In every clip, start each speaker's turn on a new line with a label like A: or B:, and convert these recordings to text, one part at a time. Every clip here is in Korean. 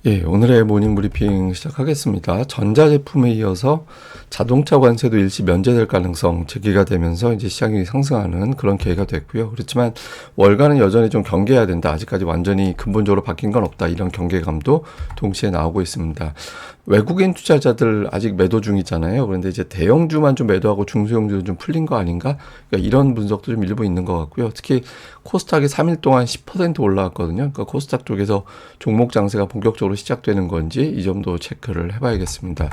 A: 예, 오늘의 모닝 브리핑 시작하겠습니다. 전자제품에 이어서 자동차 관세도 일시 면제될 가능성 제기가 되면서 이제 시장이 상승하는 그런 계기가 됐고요. 그렇지만 월가는 여전히 좀 경계해야 된다. 아직까지 완전히 근본적으로 바뀐 건 없다. 이런 경계감도 동시에 나오고 있습니다. 외국인 투자자들 아직 매도 중이잖아요. 그런데 이제 대형주만 좀 매도하고 중소형주는 좀 풀린 거 아닌가? 그러니까 이런 분석도 좀 일부 있는 것 같고요. 특히 코스닥이 3일 동안 10% 올라왔거든요. 그러니까 코스닥 쪽에서 종목 장세가 본격적으로 시작되는 건지 이 점도 체크를 해봐야겠습니다.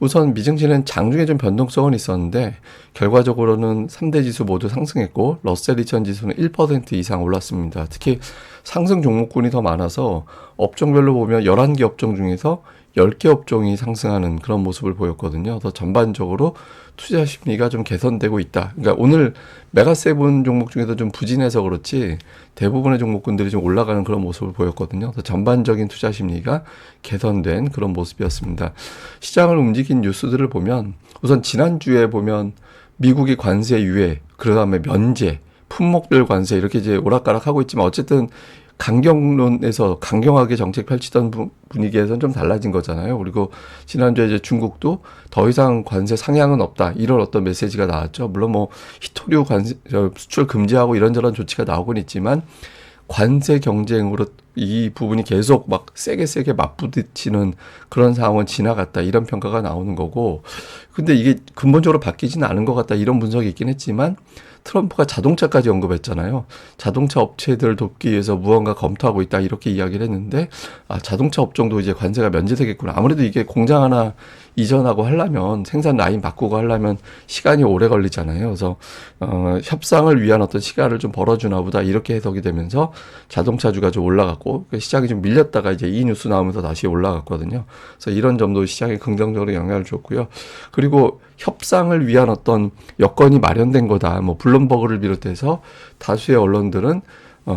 A: 우선 미증시는 장중에 좀 변동성은 있었는데 결과적으로는 3대 지수 모두 상승했고 러셀 2000 지수는 1% 이상 올랐습니다. 특히 상승 종목군이 더 많아서 업종별로 보면 11개 업종 중에서 10개 업종이 상승하는 그런 모습을 보였거든요. 그래서 전반적으로 투자 심리가 좀 개선되고 있다. 그러니까 오늘 메가세븐 종목 중에서 좀 부진해서 그렇지 대부분의 종목군들이 좀 올라가는 그런 모습을 보였거든요. 그래서 전반적인 투자 심리가 개선된 그런 모습이었습니다. 시장을 움직인 뉴스들을 보면 우선 지난주에 보면 미국이 관세 유예, 그 다음에 면제, 품목별 관세 이렇게 이제 오락가락 하고 있지만 어쨌든 강경론에서 강경하게 정책 펼치던 분위기에서는 좀 달라진 거잖아요. 그리고 지난주에 이제 중국도 더 이상 관세 상향은 없다. 이런 어떤 메시지가 나왔죠. 물론 뭐 희토류 관세, 수출 금지하고 이런저런 조치가 나오곤 있지만 관세 경쟁으로 이 부분이 계속 막 세게 맞부딪히는 그런 상황은 지나갔다. 이런 평가가 나오는 거고. 근데 이게 근본적으로 바뀌지는 않은 것 같다. 이런 분석이 있긴 했지만 트럼프가 자동차까지 언급했잖아요. 자동차 업체들을 돕기 위해서 무언가 검토하고 있다 이렇게 이야기를 했는데 자동차 업종도 이제 관세가 면제되겠구나. 아무래도 이게 공장 하나 이전하고 하려면 생산 라인 바꾸고 하려면 시간이 오래 걸리잖아요. 그래서 협상을 위한 어떤 시간을 좀 벌어주나 보다 이렇게 해석이 되면서 자동차주가 좀 올라갔고 시장이 좀 밀렸다가 이제 이 뉴스 나오면서 다시 올라갔거든요. 그래서 이런 점도 시장에 긍정적으로 영향을 줬고요. 그리고 협상을 위한 어떤 여건이 마련된 거다. 뭐 블룸버그를 비롯해서 다수의 언론들은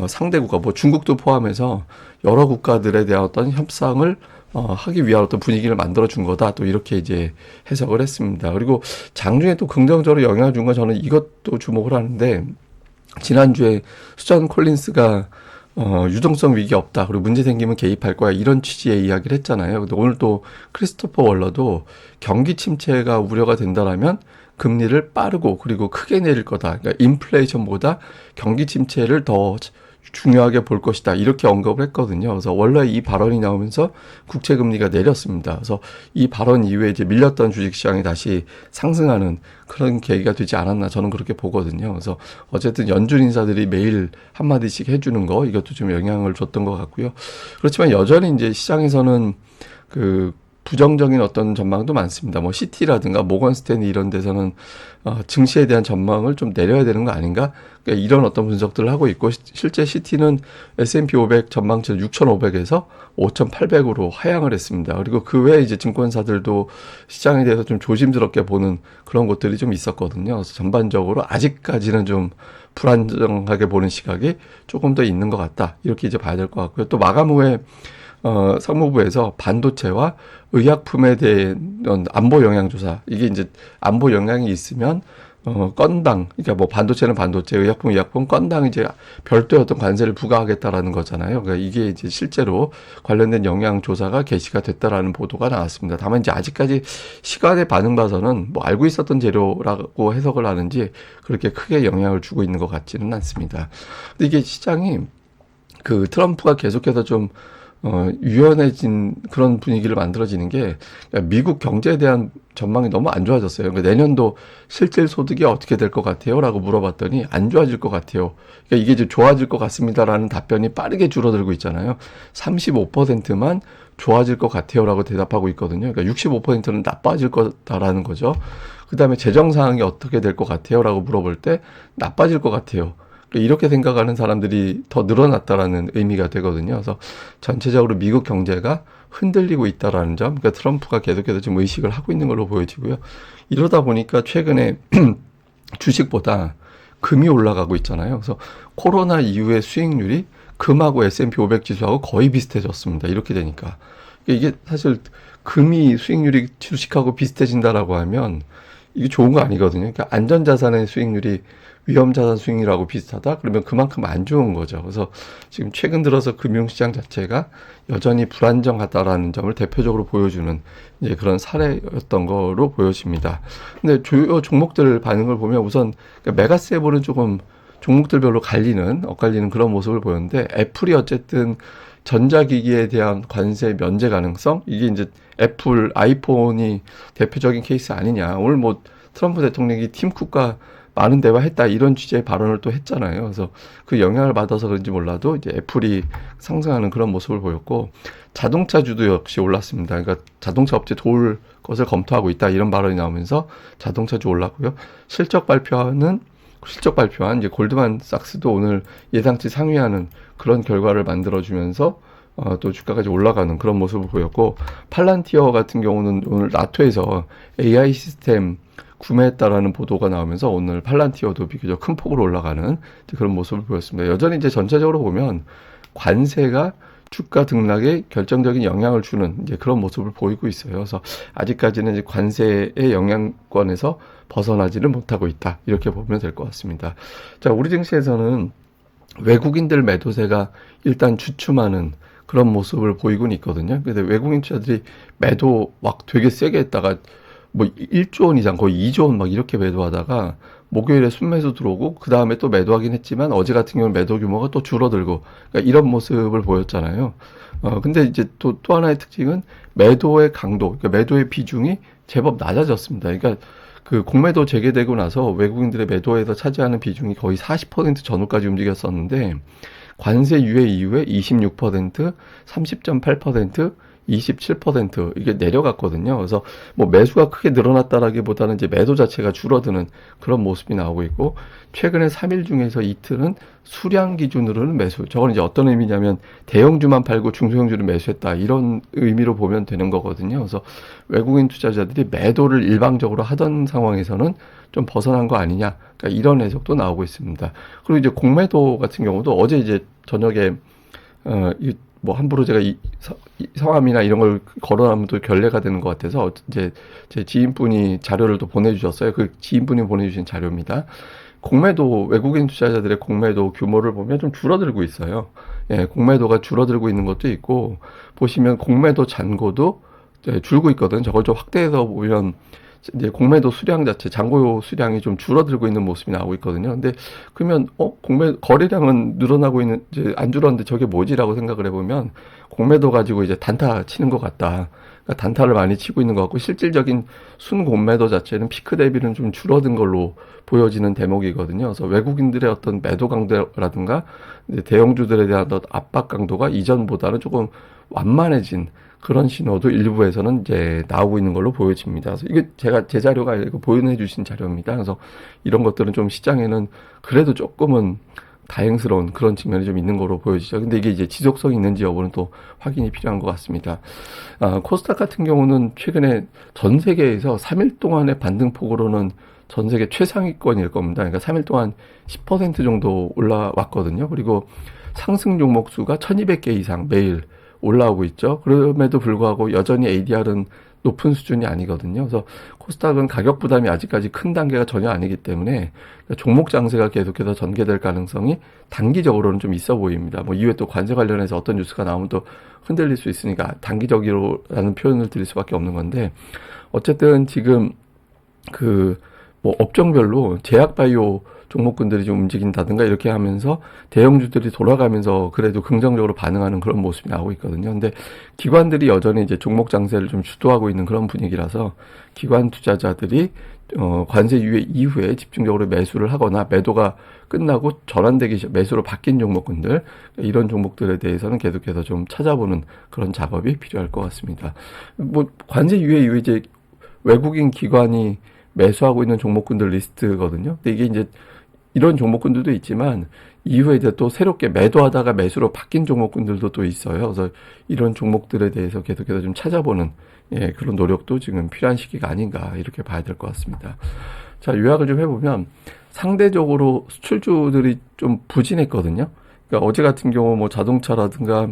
A: 상대 국가, 뭐 중국도 포함해서 여러 국가들에 대한 어떤 협상을 하기 위한 어떤 분위기를 만들어준 거다. 또 이렇게 이제 해석을 했습니다. 그리고 장중에 또 긍정적으로 영향을 준 건 저는 이것도 주목을 하는데 지난주에 수잔 콜린스가 유동성 위기 없다. 그리고 문제 생기면 개입할 거야. 이런 취지의 이야기를 했잖아요. 근데 오늘 또 크리스토퍼 월러도 경기 침체가 우려가 된다라면 금리를 빠르고 그리고 크게 내릴 거다. 그러니까 인플레이션보다 경기 침체를 더 중요하게 볼 것이다. 이렇게 언급을 했거든요. 그래서 원래 이 발언이 나오면서 국채 금리가 내렸습니다. 그래서 이 발언 이후에 이제 밀렸던 주식시장이 다시 상승하는 그런 계기가 되지 않았나 저는 그렇게 보거든요. 그래서 어쨌든 연준 인사들이 매일 한마디씩 해주는 거 이것도 좀 영향을 줬던 것 같고요. 그렇지만 여전히 이제 시장에서는 부정적인 어떤 전망도 많습니다. 뭐 시티라든가 모건 스탠리 이런 데서는 증시에 대한 전망을 좀 내려야 되는 거 아닌가? 그러니까 이런 어떤 분석들을 하고 있고 실제 시티는 S&P 500 전망치 6,500에서 5,800으로 하향을 했습니다. 그리고 그 외에 이제 증권사들도 시장에 대해서 좀 조심스럽게 보는 그런 것들이 좀 있었거든요. 그래서 전반적으로 아직까지는 좀 불안정하게 보는 시각이 조금 더 있는 것 같다. 이렇게 이제 봐야 될 것 같고요. 또 마감 후에 상무부에서 반도체와 의약품에 대한 안보 영향 조사. 이게 이제 안보 영향이 있으면 건당, 그러니까 뭐 반도체는 반도체, 의약품 건당 이제 별도의 어떤 관세를 부과하겠다라는 거잖아요. 그러니까 이게 이제 실제로 관련된 영향 조사가 게시가 됐다라는 보도가 나왔습니다. 다만 이제 아직까지 시간의 반응 봐서는 뭐 알고 있었던 재료라고 해석을 하는지 그렇게 크게 영향을 주고 있는 것 같지는 않습니다. 근데 이게 시장이 트럼프가 계속해서 좀 유연해진 그런 분위기를 만들어지는 게 미국 경제에 대한 전망이 너무 안 좋아졌어요. 그러니까 내년도 실질 소득이 어떻게 될 것 같아요? 라고 물어봤더니 안 좋아질 것 같아요. 그러니까 이게 이제 좋아질 것 같습니다라는 답변이 빠르게 줄어들고 있잖아요. 35%만 좋아질 것 같아요. 라고 대답하고 있거든요. 그러니까 65%는 나빠질 거다라는 거죠. 그 다음에 재정 상황이 어떻게 될 것 같아요? 라고 물어볼 때 나빠질 것 같아요. 이렇게 생각하는 사람들이 더 늘어났다라는 의미가 되거든요. 그래서 전체적으로 미국 경제가 흔들리고 있다라는 점, 그러니까 트럼프가 계속해서 좀 의식을 하고 있는 걸로 보여지고요. 이러다 보니까 최근에 주식보다 금이 올라가고 있잖아요. 그래서 코로나 이후의 수익률이 금하고 S&P 500 지수하고 거의 비슷해졌습니다. 이렇게 되니까. 이게 사실 금이 수익률이 주식하고 비슷해진다라고 하면 이게 좋은 거 아니거든요. 그러니까 안전자산의 수익률이 위험 자산 스윙이라고 비슷하다? 그러면 그만큼 안 좋은 거죠. 그래서 지금 최근 들어서 금융시장 자체가 여전히 불안정하다라는 점을 대표적으로 보여주는 이제 그런 사례였던 거로 보여집니다. 근데 주요 종목들 반응을 보면 우선 메가세븐은 조금 종목들별로 엇갈리는 그런 모습을 보였는데, 애플이 어쨌든 전자기기에 대한 관세 면제 가능성, 이게 이제 애플 아이폰이 대표적인 케이스 아니냐. 오늘 뭐 트럼프 대통령이 팀 쿡과 많은 대화했다 이런 취지의 발언을 또 했잖아요. 그래서 그 영향을 받아서 그런지 몰라도 이제 애플이 상승하는 그런 모습을 보였고, 자동차주도 역시 올랐습니다. 그러니까 자동차 업체 도울 것을 검토하고 있다 이런 발언이 나오면서 자동차주 올랐고요. 실적 발표한 이제 골드만삭스도 오늘 예상치 상회하는 그런 결과를 만들어주면서 또 주가까지 올라가는 그런 모습을 보였고, 팔란티어 같은 경우는 오늘 나토에서 AI 시스템 구매했다라는 보도가 나오면서 오늘 팔란티어도 비교적 큰 폭으로 올라가는 그런 모습을 보였습니다. 여전히 이제 전체적으로 보면 관세가 주가 등락에 결정적인 영향을 주는 이제 그런 모습을 보이고 있어요. 그래서 아직까지는 이제 관세의 영향권에서 벗어나지는 못하고 있다. 이렇게 보면 될 것 같습니다. 자, 우리 증시에서는 외국인들 매도세가 일단 주춤하는 그런 모습을 보이고는 있거든요. 근데 외국인 투자들이 매도 막 되게 세게 했다가 뭐 1조 원 이상 거의 2조 원 막 이렇게 매도하다가 목요일에 순매수 들어오고 그 다음에 또 매도하긴 했지만 어제 같은 경우는 매도 규모가 또 줄어들고, 그러니까 이런 모습을 보였잖아요. 근데 이제 또 하나의 특징은 매도의 강도, 그러니까 매도의 비중이 제법 낮아졌습니다. 그러니까 그 공매도 재개되고 나서 외국인들의 매도에서 차지하는 비중이 거의 40% 전후까지 움직였었는데, 관세 유예 이후에 26%, 30.8%, 27% 이게 내려갔거든요. 그래서 뭐 매수가 크게 늘어났다라기보다는 이제 매도 자체가 줄어드는 그런 모습이 나오고 있고, 최근에 3일 중에서 이틀은 수량 기준으로는 매수. 저건 이제 어떤 의미냐면 대형주만 팔고 중소형주를 매수했다 이런 의미로 보면 되는 거거든요. 그래서 외국인 투자자들이 매도를 일방적으로 하던 상황에서는 좀 벗어난 거 아니냐. 그러니까 이런 해석도 나오고 있습니다. 그리고 이제 공매도 같은 경우도 어제 이제 저녁에 뭐 함부로 제가 이 성함이나 이런 걸 거론하면 또 결례가 되는 것 같아서 이제 제 지인분이 자료를 또 보내주셨어요. 그 지인분이 보내주신 자료입니다. 공매도, 외국인 투자자들의 공매도 규모를 보면 좀 줄어들고 있어요. 예, 공매도가 줄어들고 있는 것도 있고, 보시면 공매도 잔고도 줄고 있거든. 저걸 좀 확대해서 보면 이제 공매도 수량 자체, 잔고 수량이 좀 줄어들고 있는 모습이 나오고 있거든요. 근데 그러면 거래량은 늘어나고 있는, 이제 안 줄었는데 저게 뭐지라고 생각을 해보면 공매도 가지고 이제 단타 치는 것 같다. 그러니까 단타를 많이 치고 있는 것 같고, 실질적인 순공매도 자체는 피크 대비는 좀 줄어든 걸로 보여지는 대목이거든요. 그래서 외국인들의 어떤 매도 강도라든가 이제 대형주들에 대한 압박 강도가 이전보다는 조금 완만해진 그런 신호도 일부에서는 이제 나오고 있는 걸로 보여집니다. 그래서 이게 제 자료가 아니고 보내주신 자료입니다. 그래서 이런 것들은 좀 시장에는 그래도 조금은 다행스러운 그런 측면이 좀 있는 거로 보여지죠. 근데 이게 이제 지속성이 있는지 여부는 또 확인이 필요한 것 같습니다. 코스닥 같은 경우는 최근에 전 세계에서 3일 동안의 반등폭으로는 전 세계 최상위권일 겁니다. 그러니까 3일 동안 10% 정도 올라왔거든요. 그리고 상승 종목 수가 1200개 이상 매일 올라오고 있죠. 그럼에도 불구하고 여전히 ADR은 높은 수준이 아니거든요. 그래서 코스닥은 가격 부담이 아직까지 큰 단계가 전혀 아니기 때문에 종목 장세가 계속해서 전개될 가능성이 단기적으로는 좀 있어 보입니다. 뭐 이후에 또 관세 관련해서 어떤 뉴스가 나오면 또 흔들릴 수 있으니까 단기적으로라는 표현을 드릴 수밖에 없는 건데, 어쨌든 지금 뭐 업종별로 제약바이오 종목군들이 좀 움직인다든가 이렇게 하면서 대형주들이 돌아가면서 그래도 긍정적으로 반응하는 그런 모습이 나오고 있거든요. 근데 기관들이 여전히 이제 종목 장세를 좀 주도하고 있는 그런 분위기라서 기관 투자자들이 관세 유예 이후에 집중적으로 매수를 하거나 매도가 끝나고 전환되기 매수로 바뀐 종목군들, 이런 종목들에 대해서는 계속해서 좀 찾아보는 그런 작업이 필요할 것 같습니다. 뭐 관세 유예 이후에 이제 외국인 기관이 매수하고 있는 종목군들 리스트거든요. 근데 이게 이제 이런 종목군들도 있지만 이후에 이제 또 새롭게 매도하다가 매수로 바뀐 종목군들도 또 있어요. 그래서 이런 종목들에 대해서 계속해서 좀 찾아보는 그런 노력도 지금 필요한 시기가 아닌가 이렇게 봐야 될 것 같습니다. 자, 요약을 좀 해보면 상대적으로 수출주들이 좀 부진했거든요. 그러니까 어제 같은 경우 뭐 자동차라든가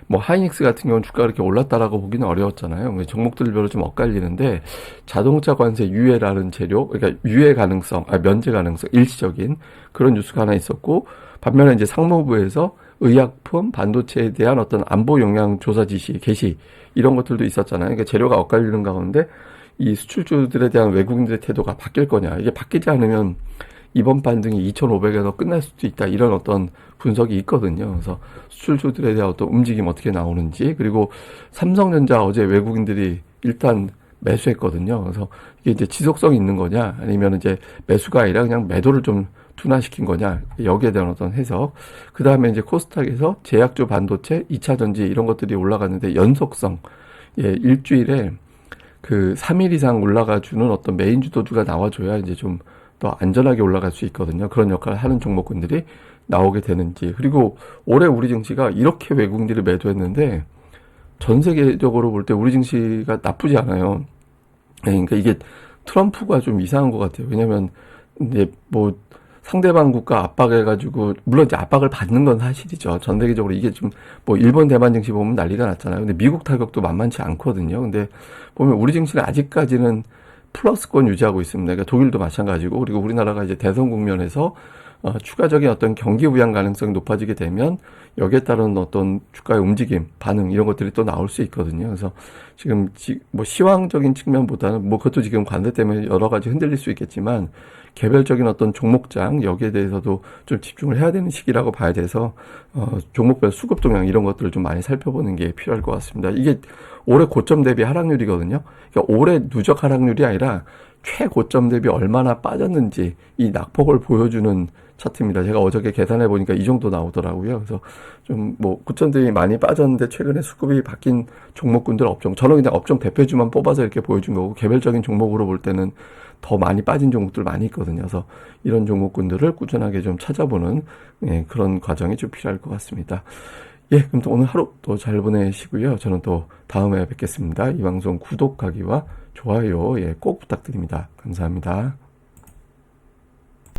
A: 뭐 하이닉스 같은 경우는 주가가 이렇게 올랐다라고 보기는 어려웠잖아요. 종목들별로 좀 엇갈리는데 자동차 관세 유예라는 재료, 그러니까 유예 가능성, 면제 가능성, 일시적인 그런 뉴스가 하나 있었고, 반면에 이제 상무부에서 의약품, 반도체에 대한 어떤 안보 영향 조사 지시, 개시 이런 것들도 있었잖아요. 그러니까 재료가 엇갈리는 가운데 이 수출주들에 대한 외국인들의 태도가 바뀔 거냐, 이게 바뀌지 않으면 이번 반등이 2,500에서 끝날 수도 있다. 이런 어떤 분석이 있거든요. 그래서 수출주들에 대한 어떤 움직임 어떻게 나오는지, 그리고 삼성전자 어제 외국인들이 일단 매수했거든요. 그래서 이게 이제 지속성이 있는 거냐, 아니면 이제 매수가 아니라 그냥 매도를 좀 둔화시킨 거냐, 여기에 대한 어떤 해석. 그 다음에 이제 코스닥에서 제약주 반도체, 2차 전지 이런 것들이 올라갔는데 연속성, 일주일에 그 3일 이상 올라가 주는 어떤 메인 주도주가 나와줘야 이제 좀 더 안전하게 올라갈 수 있거든요. 그런 역할을 하는 종목군들이 나오게 되는지. 그리고 올해 우리 증시가 이렇게 외국인들이 매도했는데 전 세계적으로 볼 때 우리 증시가 나쁘지 않아요. 그러니까 이게 트럼프가 좀 이상한 것 같아요. 왜냐면 이제 뭐 상대방 국가 압박해가지고, 물론 이제 압박을 받는 건 사실이죠. 전 세계적으로 이게 좀, 뭐, 일본 대만 증시 보면 난리가 났잖아요. 근데 미국 타격도 만만치 않거든요. 근데 보면 우리 증시는 아직까지는 플러스권 유지하고 있습니다. 그러니까 독일도 마찬가지고, 그리고 우리나라가 이제 대선 국면에서 추가적인 어떤 경기 부양 가능성이 높아지게 되면 여기에 따른 어떤 주가의 움직임, 반응 이런 것들이 또 나올 수 있거든요. 그래서 지금 뭐 시황적인 측면보다는 뭐 그것도 지금 관세 때문에 여러 가지 흔들릴 수 있겠지만 개별적인 어떤 종목장 여기에 대해서도 좀 집중을 해야 되는 시기라고 봐야 돼서 종목별 수급 동향 이런 것들을 좀 많이 살펴보는 게 필요할 것 같습니다. 이게 올해 고점 대비 하락률이거든요. 그러니까 올해 누적 하락률이 아니라 최고점 대비 얼마나 빠졌는지 이 낙폭을 보여주는 차트입니다. 제가 어저께 계산해 보니까 이 정도 나오더라고요. 그래서 좀 뭐 고점 대비 많이 빠졌는데 최근에 수급이 바뀐 종목군들 업종, 저는 그냥 업종 대표주만 뽑아서 이렇게 보여준 거고, 개별적인 종목으로 볼 때는 더 많이 빠진 종목들 많이 있거든요. 그래서 이런 종목군들을 꾸준하게 좀 찾아보는 그런 과정이 좀 필요할 것 같습니다. 그럼 또 오늘 하루 또 잘 보내시고요. 저는 또 다음에 뵙겠습니다. 이 방송 구독하기와 좋아요 꼭 부탁드립니다. 감사합니다.